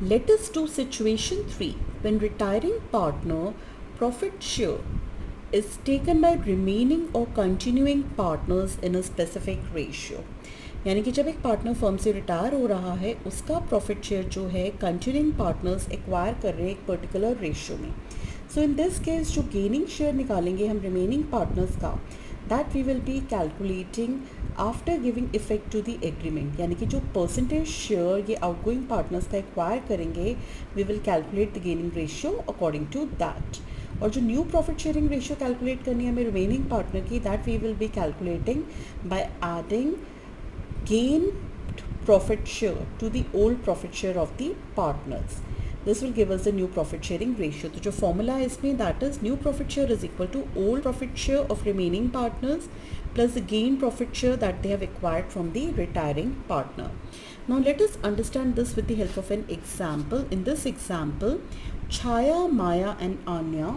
Let us do situation 3. When retiring partner profit share is taken by remaining or continuing partners in a specific ratio. यानी कि जब एक partner firm से retire हो रहा है उसका प्रॉफिट शेयर जो है कंटिन्यूइंग पार्टनर्स एक्वायर कर रहे हैं एक पर्टिकुलर रेशियो में. सो इन दिस केस जो गेनिंग शेयर निकालेंगे हम रिमेनिंग पार्टनर्स का, that we will be calculating after giving effect to the agreement. यानी कि जो परसेंटेज शेयर ये आउटगोइंग पार्टनर्स का एक्वायर करेंगे we will calculate the gaining ratio according to that. और जो new profit sharing ratio calculate करनी है हमें रिमेनिंग पार्टनर की, that we will be calculating by adding gain profit share to the old profit share of the partners. This will give us the new profit sharing ratio. तो जो formula है इसमें, that is new profit share is equal to old profit share of remaining partners plus the gain profit share that they have acquired from the retiring partner. Now let us understand this with the help of an example. In this example, Chaya, Maya and Anya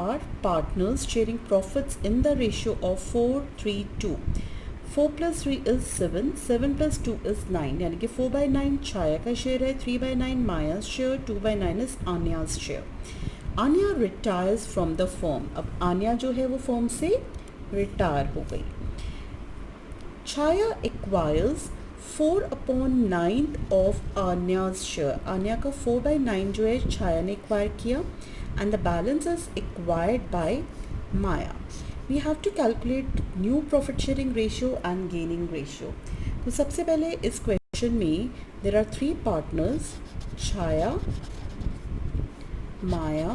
are partners sharing profits in the ratio of 4:3:2. 4 plus 3 is 7, 7 plus 2 is 9. यानी कि 4/9 छाया का share है, 3/9 Maya's share, 2/9 is Anya's share. Anya retires from the firm. अब आन्या जो है वो firm से retire हो गई. छाया acquires 4/9 of Anya's share. Anya का 4/9 जो है छाया ने एक्वायर किया and the balance is acquired bye Maya. We have to calculate new profit sharing ratio and gaining ratio. तो सबसे पहले इस क्वेश्चन में there are 3 partners, Chhaya, Maya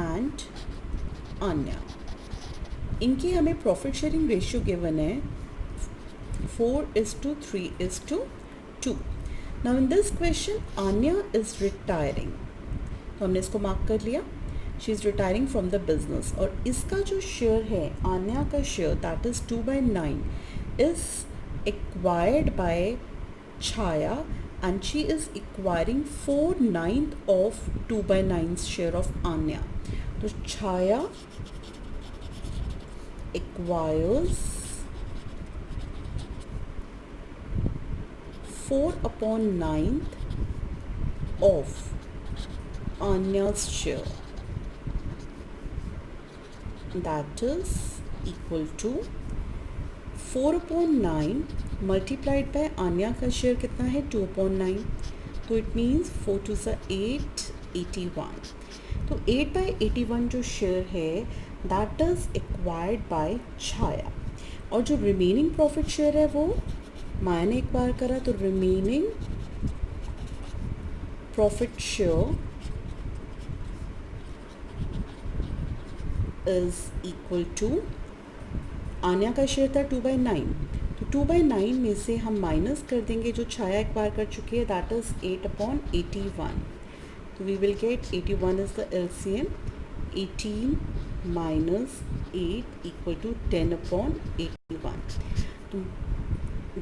and Anya. इनकी हमें प्रॉफिट शेयरिंग रेशियो गिवन है 4:3:2. Now in this question Anya is retiring. तो हमने इसको मार्क कर लिया. She is retiring from the business. और इसका जो शेयर है आन्या का share that is 2/9 is acquired by Chhaya and she is acquiring 4/9 of 2/9 share of Anya. तो Chhaya acquires 4/9 of Anya's share. That is equal to 4/9 multiplied by Anya का शेयर कितना है 2/9. तो इट मीन्स 4 to 8, 81. तो 8/81 जो शेयर है दैट इज एक्वायर्ड बाय छाया. और जो रिमेनिंग प्रॉफिट शेयर है वो माया ने एक्वायर करा. तो remaining profit share is equal to Anya का शेयर था 2/9. तो 2/9 में से हम माइनस कर देंगे जो छाया एक्वायर कर चुकी है दैट इज़ 8/81. तो we will get 81 is the LCM. 18 minus 8 equal to 10/81. तो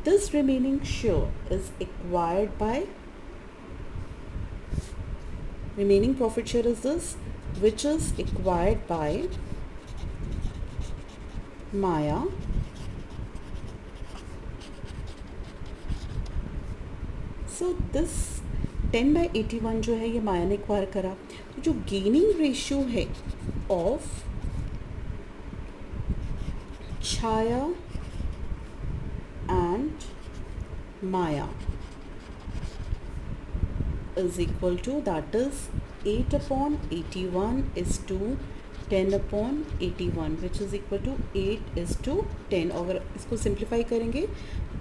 this remaining share is acquired by remaining profit share is this which is acquired by Maya so this 10/81 जो है ये माया ने एक्वायर करा. तो जो गेनिंग रेशियो है of Chhaya and Maya is equal to that is 8/81 is to 10/81 which is equal to 8:10. अगर इसको सिंप्लीफाई करेंगे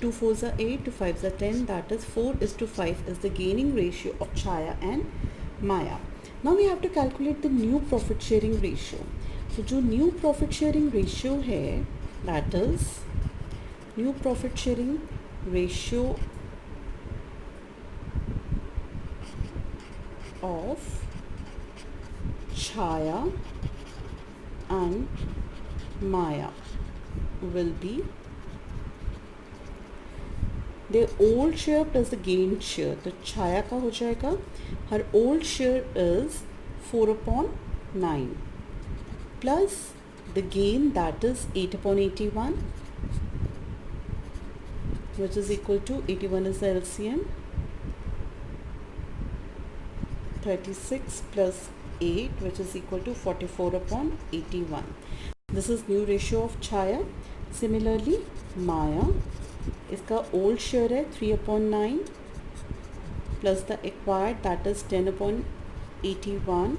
2 4s are 8, 2 5s are 10, that is 4:5 is the gaining ratio of Chaya and Maya. Now we have to calculate the new profit sharing ratio. तो जो new profit sharing ratio है that is new profit sharing ratio of Chaya and Maya will be the old share plus the gained share. तो छाया का हो जाएगा her old share is 4/9 plus the gain that is 8/81 which is equal to 81 is the LCM. 36 plus 8, which is equal to 44 upon 81. This is new ratio of Chaya. Similarly, Maya, इसका old share है 3 upon 9 plus the acquired, that is 10 upon 81.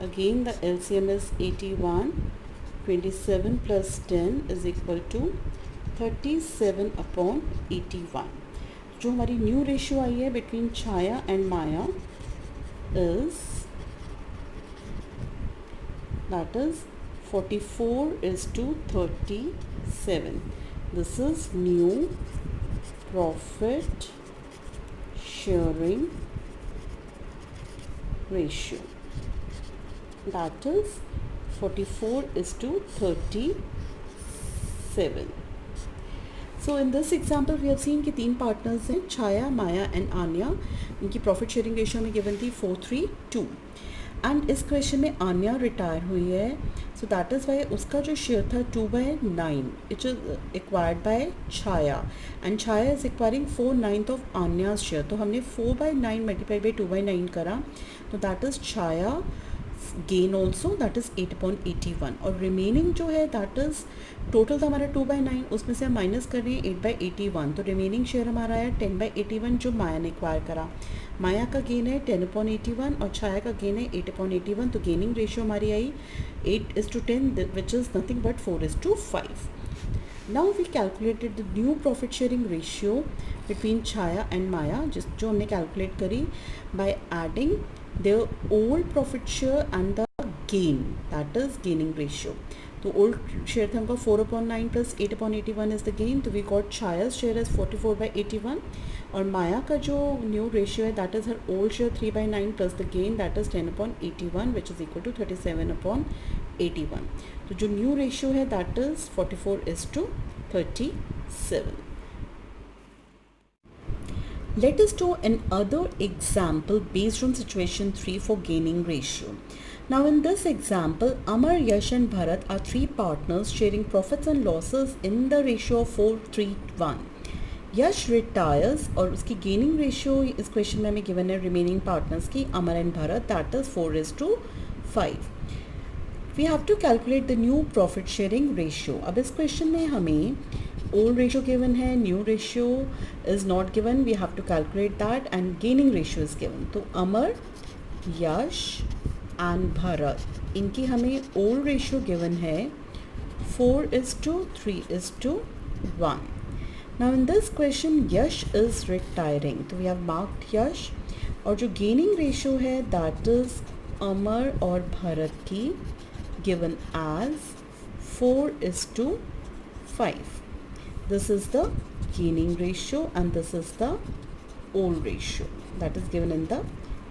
Again the LCM is 81. 27 plus 10 is equal to 37 upon 81. जो हमारी new ratio आई है between Chhaya and Maya is that is 44:37. This is new profit sharing ratio, that is 44:37. So in this example we have seen कि 3 partners हैं, छाया, माया and Anya. इनकी profit sharing ratio हमें given थी 4:3:2. And इस question में Anya retire हुई है, so that is why उसका जो शेयर था 2/9 it is acquired by Chhaya and Chhaya is acquiring 4/9 of Anya's share. तो हमने 4/9 मल्टीप्लाई बाई 2/9 करा, तो that is Chhaya gain also, that is 8/81. और रिमेनिंग जो है दैट इज़ टोटल था हमारा 2/9, उसमें से हम माइनस कर रहे हैं 8/81. तो रिमेनिंग शेयर हमारा है 10/81 जो माया ने एक्वायर करा. माया का गेन है 10/81 और छाया का गेन है 8/81. तो गेनिंग रेशियो हमारी आई 8:10, which is nothing but 4:5. Now we calculated the new profit sharing ratio between Chaya and Maya, जो हमने calculate करी by adding their old profit share and the gain, that is gaining ratio. तो old share था हमका 4/9 plus 8/81 is the gain. तो we got Chaya's share as 44/81 और माया का जो न्यू रेशियो है that is her old share 3/9 plus the gain that is 10/81 which is equal to 37/81. तो जो न्यू रेशियो है that is 44:37. Let us do another example based on situation 3 for gaining ratio. Now in this example, Amar, Yash and Bharat are 3 partners sharing profits and losses in the ratio of 4:3:1. Yash retires और उसकी gaining ratio इस question में हमें given है remaining partners की Amar and Bharat, that is 4:5. We have to calculate the new profit sharing ratio. अब इस question में हमें ओल्ड रेशियो गिवन है, new ratio is not given, we have to calculate that and gaining ratio is given. तो अमर, यश and Bharat, इनकी हमें old ratio given है 4:3:1. Now in this question Yash is retiring, तो we have marked Yash और जो gaining ratio है that is अमर और भरत की given as 4:5. This is the gaining ratio and this is the old ratio that is given in the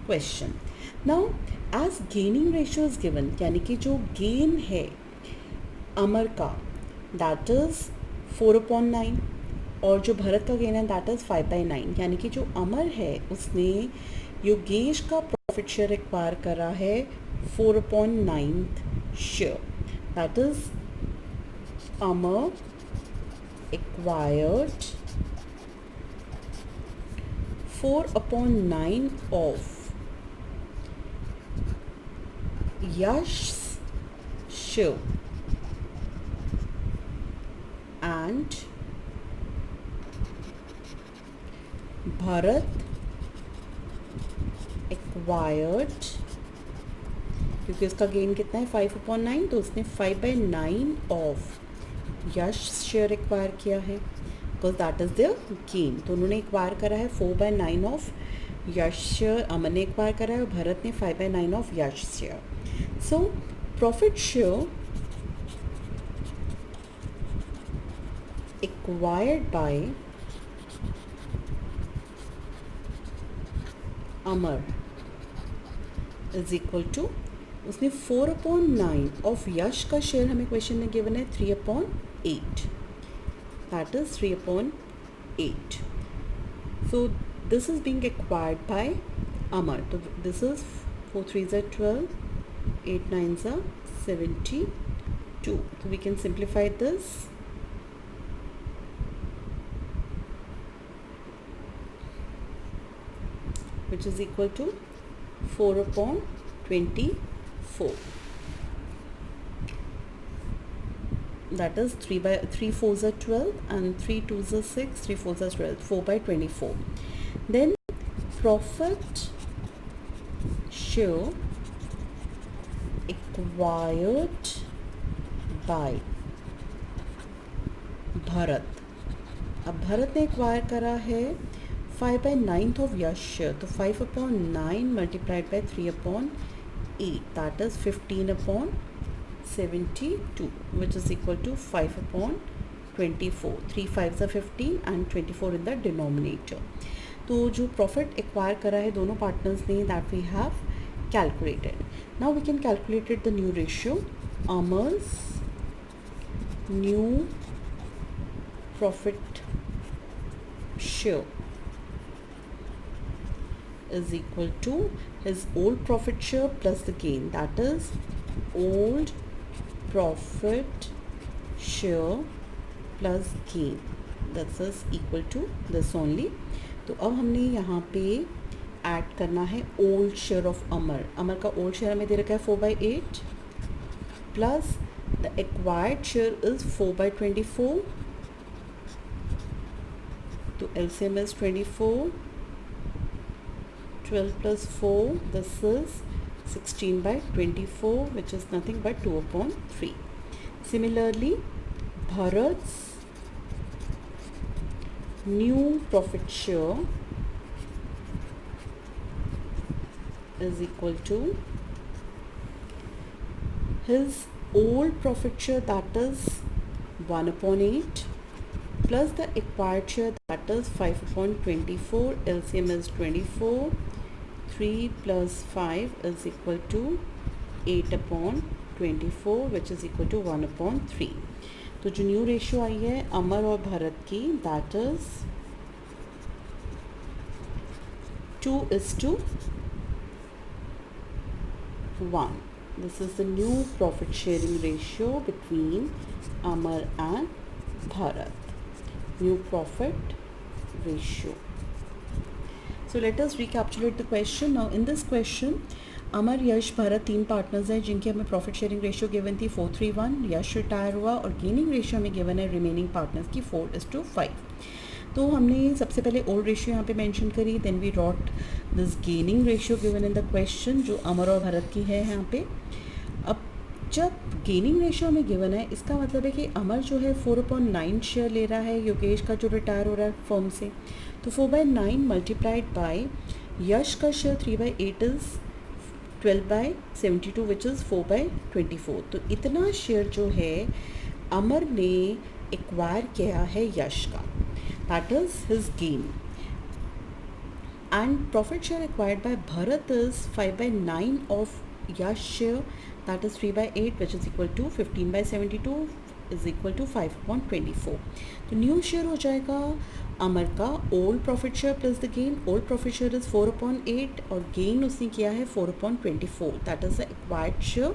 question. Now as gaining ratio is given, यानी कि जो gain है अमर का that is 4/9 और जो भरत का गेन है दैट इज़ 5/9. यानी कि जो अमर है उसने योगेश का प्रॉफिट शेयर एक्वायर करा है 4/9 share, that is Amar acquired 4/9 of Yash share and Bharat acquired, क्योंकि उसका गेन कितना है 5/9, तो उसने 5/9 ऑफ यश शेयर एक्वायर किया है because that is their gain. तो उन्होंने एक्वायर करा है 4/9 ऑफ यश शेयर, अमन ने एक्वायर करा है और भरत ने 5/9 of Yash share. So profit share acquired by Amar is equal to, उसने 4/9 ऑफ यश का शेयर हमें क्वेश्चन में गिवन है 3/8, that is 3/8. So this is being acquired by Amar. तो this is 4 3s are 12, 8 9s are 72. So we can simplify this. Which is equal to 4/24. That is 3 4s are 12 and 3 2s are 6, 3 4s are 12, 4/24. Then profit share acquired by Bharat. अब भरत ने acquire करा है 5/9 of Yash share, तो 5/9 multiplied by 3/8, that is 15/72, which is equal to 5/24. 3 5s are 15 and 24 in the denominator. तो जो profit acquire करा है दोनों पार्टनर्स ने, that we have calculated. Now we can calculated the new ratio. Amar's new profit share is equal to his old profit share plus the gain, that is old profit share plus gain, that is equal to this only. तो अब हमने यहाँ पे add करना है old share of अमर. अमर का old share हमें दे रखा है 4/8 plus the acquired share is 4/24. तो LCM is 24, 12 plus 4, this is 16/24, which is nothing but 2/3. Similarly, Bharat's new profit share is equal to his old profit share, that is 1/8, plus the acquired share, that is 5/24. LCM is 24. 3 plus 5 is equal to 8/24, which is equal to 1/3. तो जो new ratio आई है अमर और भरत की, that is 2:1. This is the new profit sharing ratio between Amar and Bharat. New profit ratio. So let us recapitulate the question. Now in this question, Amar Yash Bharat 3 partners हैं जिनकी हमें profit sharing ratio given थी 4:3:1. यश retire हुआ और gaining ratio हमें given है remaining partners की 4:5. तो हमने सबसे पहले ओल्ड रेशियो यहाँ पे मेंशन करी, then we wrote this gaining ratio given in the question जो अमर और भरत की है यहाँ पे. अब जब गेनिंग रेशियो में गिवन है, इसका मतलब है कि अमर जो है 4/9 शेयर ले रहा है योगेश का जो रिटायर हो रहा है फर्म से. तो 4/9 मल्टीप्लाइड बाय यश का शेयर 3/8 इज़ 12/72, विच इज़ 4/24. तो इतना शेयर जो है अमर ने एक्वायर किया है यश का, that is his gain. And profit share acquired bye Bharat is 5/9 of Yash share, that is 3/8, which is equal to 15/72 is equal to 5/24. तो न्यू शेयर हो जाएगा अमर का old profit share plus the gain. Old profit share is 4/8 और gain उसने किया है 4/24, that is the acquired share.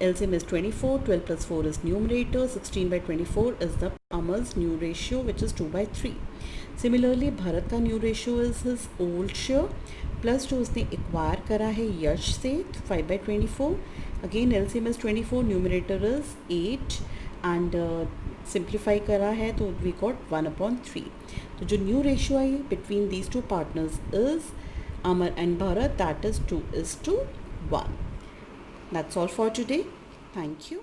LCM is 24, 12 plus 4 is numerator, 16/24 is the Amar's new ratio, which is 2/3. Similarly, Bharat का new ratio is his old share plus जो उसने acquire करा है यश से 5/24. Again LCM is 24, numerator is 8 and simplify करा है तो we got 1/3. तो जो new ratio I between these two partners is Amar and Bharat, that is 2:1. That's all for today. Thank you.